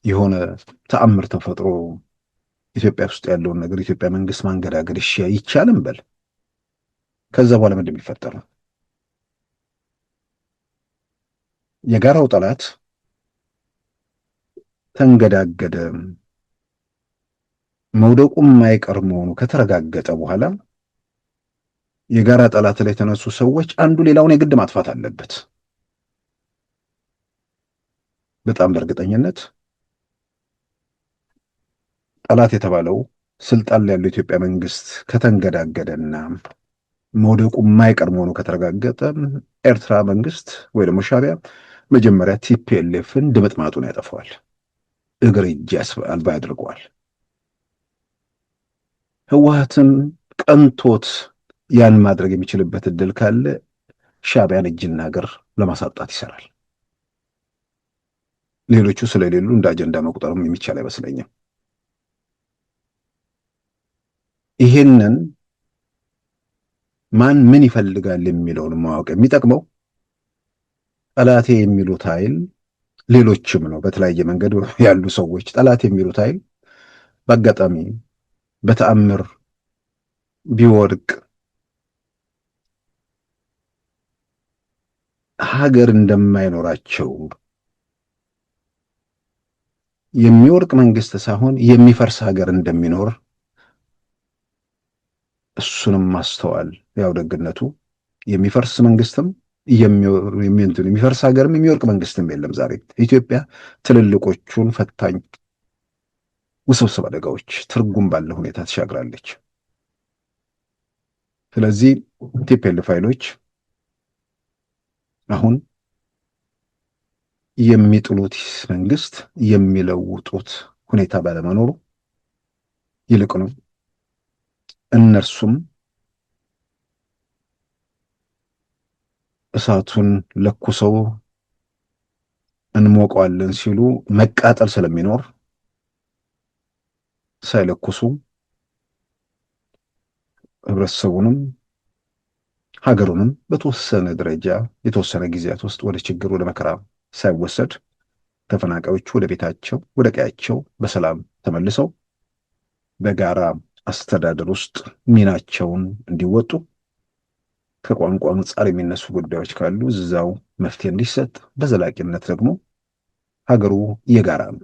የሆነ ተአምር ተፈጥሮ ኢትዮጵያ ውስጥ ያለውን ነገር ኢትዮጵያ መንግስት ማንገዳገድ ይቻልም በል። ከዛ በኋላ ምንድን የሚፈጠር ነው? የጋራው ጠላት ተንገዳገደ፣ መውደቁ የማይቀር መሆኑ ከተረጋገጠ በኋላ የጋራ ጠላት ላይ የተነሱ ሰዎች አንዱ ሌላውን የግድ ማጥፋት አለበት። በጣም በእርግጠኝነት ጠላት የተባለው ስልጣን ላይ ያለው የኢትዮጵያ መንግስት ከተንገዳገደና መውደቁ የማይቀር መሆኑ ከተረጋገጠ ኤርትራ መንግስት ወይ ደግሞ ሻዕቢያ መጀመሪያ ቲፒኤልኤፍን ድምጥማጡን ያጠፋዋል፣ እግር እጅ አልባ ያደርገዋል። ህወሓትም ቀንቶት ያን ማድረግ የሚችልበት እድል ካለ ሻዕቢያን እጅና እግር ለማሳጣት ይሰራል። ሌሎቹ ስለሌሉ እንደ አጀንዳ መቁጠርም የሚቻል አይመስለኝም። ይሄንን ማን ምን ይፈልጋል የሚለውን ማወቅ የሚጠቅመው ጠላቴ የሚሉት ኃይል ሌሎችም ነው። በተለያየ መንገድ ያሉ ሰዎች ጠላት የሚሉት ኃይል በአጋጣሚ በተአምር ቢወድቅ ሀገር እንደማይኖራቸው የሚወድቅ መንግስት ሳይሆን የሚፈርስ ሀገር እንደሚኖር እሱንም ማስተዋል ያው ደግነቱ የሚፈርስ መንግስትም የሚፈርስ ሀገርም የሚወድቅ መንግስትም የለም። ዛሬ ኢትዮጵያ ትልልቆቹን ፈታኝ ውስብስብ አደጋዎች ትርጉም ባለው ሁኔታ ተሻግራለች። ስለዚህ ቲፒኤልኤፍ ኃይሎች አሁን የሚጥሉት መንግስት የሚለውጡት ሁኔታ ባለመኖሩ ይልቁንም እነርሱም እሳቱን ለኩሰው እንሞቀዋለን ሲሉ መቃጠል ስለሚኖር ሳይለኩሱ ህብረተሰቡንም ሀገሩንም በተወሰነ ደረጃ የተወሰነ ጊዜያት ውስጥ ወደ ችግር ወደ መከራ ሳይወሰድ ተፈናቃዮቹ ወደ ቤታቸው ወደ ቀያቸው በሰላም ተመልሰው በጋራ አስተዳደር ውስጥ ሚናቸውን እንዲወጡ ከቋንቋ አንጻር የሚነሱ ጉዳዮች ካሉ እዛው መፍትሄ እንዲሰጥ በዘላቂነት ደግሞ ሀገሩ የጋራ ነው።